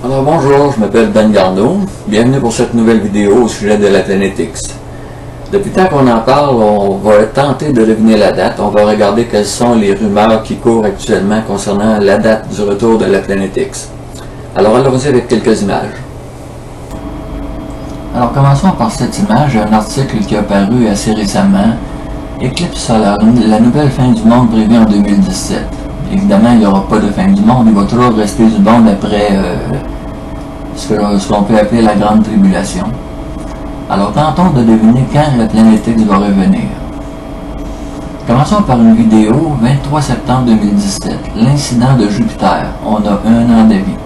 Alors bonjour, je m'appelle Ben Garneau. Bienvenue pour cette nouvelle vidéo au sujet de la planète X. Depuis le temps qu'on en parle, on va tenter de deviner la date. On va regarder quelles sont les rumeurs qui courent actuellement concernant la date du retour de la planète X. Alors allons-y avec quelques images. Alors commençons par cette image, un article qui a paru assez récemment. Éclipse solaire, la nouvelle fin du monde prévue en 2017. Évidemment, il n'y aura pas de fin du monde, il va toujours rester du monde après ce qu'on peut appeler la grande tribulation. Alors tentons de deviner quand la planète X va revenir. Commençons par une vidéo, 23 septembre 2017, l'incident de Jupiter, on a 1 an de vie.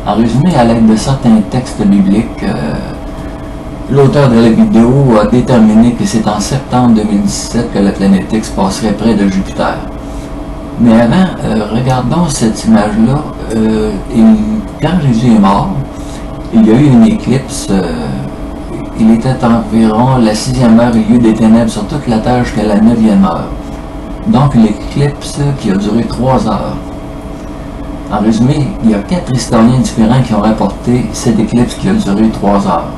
En résumé, à l'aide de certains textes bibliques, l'auteur de la vidéo a déterminé que c'est en septembre 2017 que la planète X passerait près de Jupiter. Mais avant, regardons cette image-là. Quand Jésus est mort, il y a eu une éclipse. Il était environ la 6e heure, il y a eu des ténèbres sur toute la Terre jusqu'à la 9e heure. Donc l'éclipse qui a duré 3 heures. En résumé, il y a 4 historiens différents qui ont rapporté cette éclipse qui a duré 3 heures.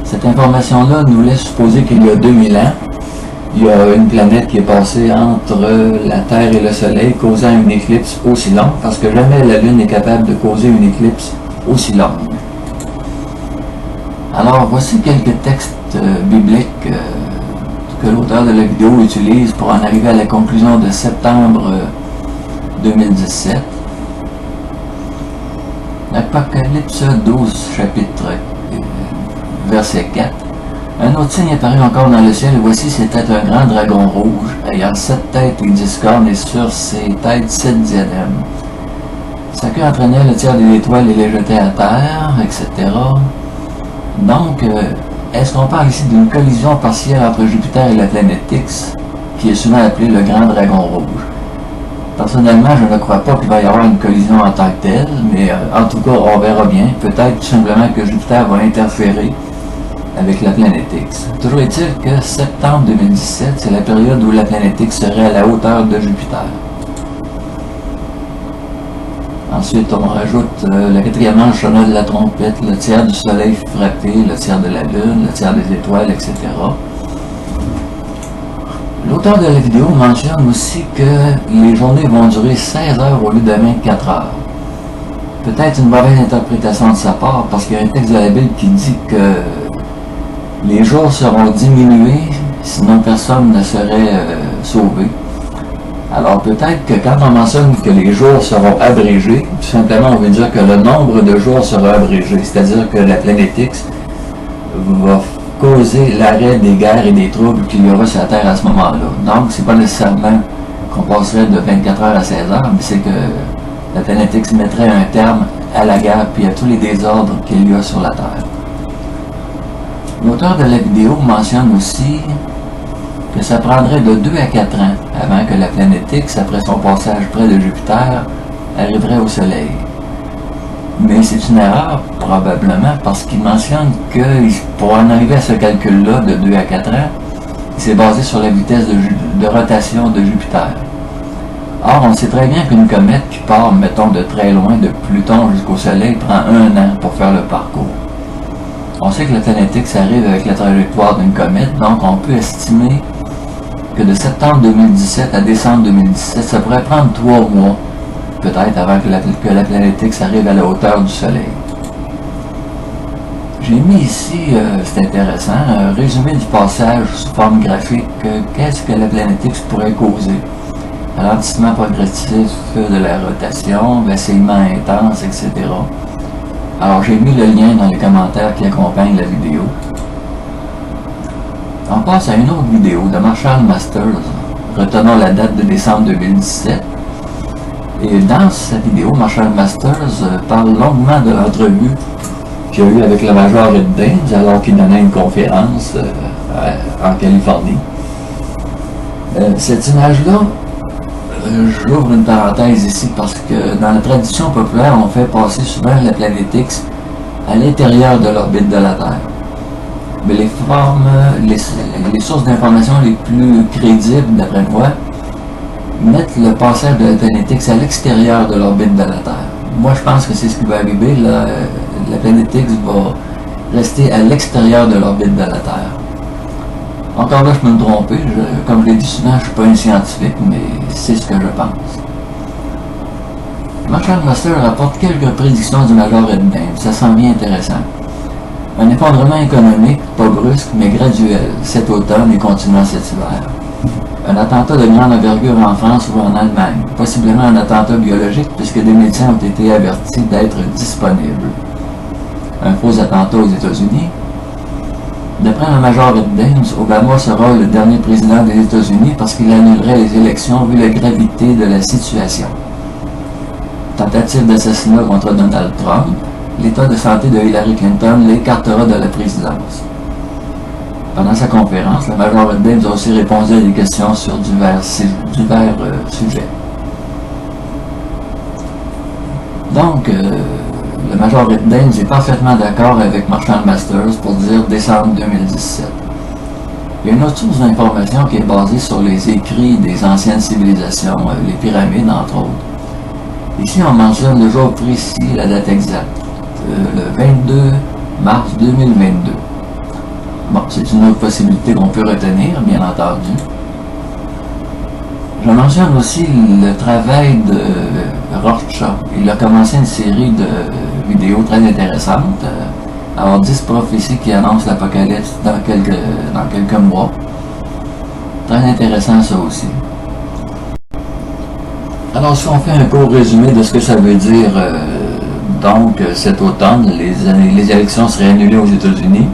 Cette information-là nous laisse supposer qu'il y a 2000 ans, il y a une planète qui est passée entre la Terre et le Soleil, causant une éclipse aussi longue, parce que jamais la Lune est capable de causer une éclipse aussi longue. Alors, voici quelques textes bibliques que l'auteur de la vidéo utilise pour en arriver à la conclusion de septembre 2017. Apocalypse 12, chapitre verset 4. Un autre signe apparut encore dans le ciel, et voici c'était un grand dragon rouge, ayant 7 têtes et 10 cornes, et sur ses têtes 7 diadèmes. Sa queue entraînait le tiers des étoiles et les jetait à terre, etc. Donc, est-ce qu'on parle ici d'une collision partielle entre Jupiter et la planète X, qui est souvent appelée le grand dragon rouge? Personnellement, je ne crois pas qu'il va y avoir une collision en tant que telle, mais en tout cas, on verra bien. Peut-être tout simplement que Jupiter va interférer avec la planète X. Toujours est-il que septembre 2017, c'est la période où la planète X serait à la hauteur de Jupiter. Ensuite, on rajoute le 4e ange sonna de la trompette, le tiers du soleil fut frappé, le tiers de la lune, le tiers des étoiles, etc. L'auteur de la vidéo mentionne aussi que les journées vont durer 16 heures au lieu de 24 heures. Peut-être une mauvaise interprétation de sa part, parce qu'il y a un texte de la Bible qui dit que les jours seront diminués, sinon personne ne serait sauvé. Alors peut-être que quand on mentionne que les jours seront abrégés, tout simplement on veut dire que le nombre de jours sera abrégé, c'est-à-dire que la planète X va causer l'arrêt des guerres et des troubles qu'il y aura sur la Terre à ce moment-là. Donc c'est pas nécessairement qu'on passerait de 24 heures à 16 heures, mais c'est que la planète X mettrait un terme à la guerre puis à tous les désordres qu'il y a sur la Terre. L'auteur de la vidéo mentionne aussi que ça prendrait de 2 à 4 ans avant que la planète X, après son passage près de Jupiter, arriverait au Soleil. Mais c'est une erreur, probablement, parce qu'il mentionne que pour en arriver à ce calcul-là de 2 à 4 ans, il s'est basé sur la vitesse de rotation de Jupiter. Or, on sait très bien qu'une comète qui part, mettons, de très loin, de Pluton jusqu'au Soleil, prend 1 an pour faire le parcours. On sait que la planète X arrive avec la trajectoire d'une comète, donc on peut estimer que de septembre 2017 à décembre 2017, ça pourrait prendre 3 mois, peut-être avant que la planète X arrive à la hauteur du Soleil. J'ai mis ici, c'est intéressant, un résumé du passage sous forme graphique. Qu'est-ce que la planète X pourrait causer? Ralentissement progressif de la rotation, vacillement intense, etc. Alors j'ai mis le lien dans les commentaires qui accompagnent la vidéo. On passe à une autre vidéo de Marshall Masters. Retenons la date de décembre 2017. Et dans cette vidéo, Marshall Masters parle longuement de l'entrevue qu'il a eu avec le Major Ed Dames alors qu'il donnait une conférence en Californie. Cette image-là, j'ouvre une parenthèse ici parce que dans la tradition populaire, on fait passer souvent la planète X à l'intérieur de l'orbite de la Terre. Mais les sources d'informations les plus crédibles, d'après moi, mettre le passage de la planète X à l'extérieur de l'orbite de la Terre. Moi, je pense que c'est ce qui va arriver. La planète X va rester à l'extérieur de l'orbite de la Terre. Encore là, je peux me tromper. Comme je l'ai dit souvent, je ne suis pas un scientifique, mais c'est ce que je pense. Marshall Master rapporte quelques prédictions du Major Ed Dames. Ça s'en vient intéressant. Un effondrement économique, pas brusque, mais graduel, cet automne et continuant cet hiver. Un attentat de grande envergure en France ou en Allemagne, possiblement un attentat biologique puisque des médecins ont été avertis d'être disponibles. Un faux attentat aux États-Unis. D'après le Major Ed Dames, Obama sera le dernier président des États-Unis parce qu'il annulerait les élections vu la gravité de la situation. Tentative d'assassinat contre Donald Trump. L'état de santé de Hillary Clinton l'écartera de la présidence. Pendant sa conférence, le Major Ed Dames a aussi répondu à des questions sur divers sujets. Donc, le Major Ed Dames est parfaitement d'accord avec Marshall Masters pour dire décembre 2017. Il y a une autre source d'information qui est basée sur les écrits des anciennes civilisations, les pyramides entre autres. Ici, on mentionne le jour précis, la date exacte, le 22 mars 2022. Bon, c'est une autre possibilité qu'on peut retenir, bien entendu. Je mentionne aussi le travail de Rorschach. Il a commencé une série de vidéos très intéressantes. Alors, 10 prophéties qui annoncent l'apocalypse dans quelques mois. Très intéressant ça aussi. Alors, si on fait un court résumé de ce que ça veut dire, donc cet automne, les élections seraient annulées aux États-Unis.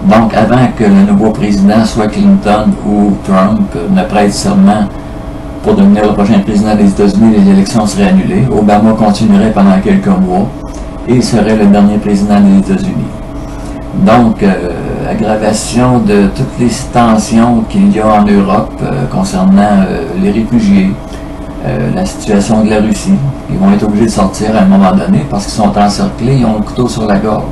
Donc, avant que le nouveau président, soit Clinton ou Trump, ne prête serment pour devenir le prochain président des États-Unis, les élections seraient annulées. Obama continuerait pendant quelques mois et il serait le dernier président des États-Unis. Donc, aggravation de toutes les tensions qu'il y a en Europe concernant les réfugiés, la situation de la Russie. Ils vont être obligés de sortir à un moment donné parce qu'ils sont encerclés, ils ont le couteau sur la gorge.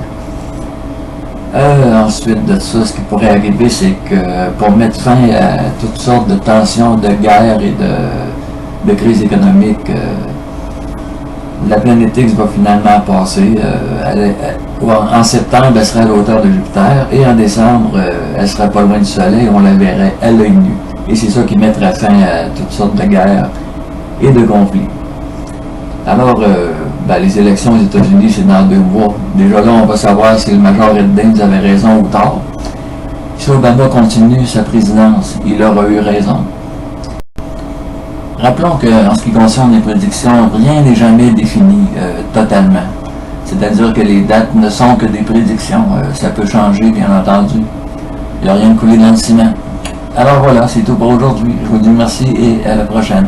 Ensuite de ça, ce qui pourrait arriver, c'est que pour mettre fin à toutes sortes de tensions, de guerre et de crise économique, la planète X va finalement passer. En septembre, elle sera à la hauteur de Jupiter et en décembre, elle sera pas loin du Soleil, on la verrait à l'œil nu. Et c'est ça qui mettra fin à toutes sortes de guerres et de conflits. Alors, les élections aux États-Unis, c'est dans 2 mois. Déjà là, on va savoir si le Major Ed Dames avait raison ou tort. Si Obama continue sa présidence, il aura eu raison. Rappelons qu'en ce qui concerne les prédictions, rien n'est jamais défini totalement. C'est-à-dire que les dates ne sont que des prédictions. Ça peut changer, bien entendu. Il n'y a rien de coulé dans le ciment. Alors voilà, c'est tout pour aujourd'hui. Je vous dis merci et à la prochaine.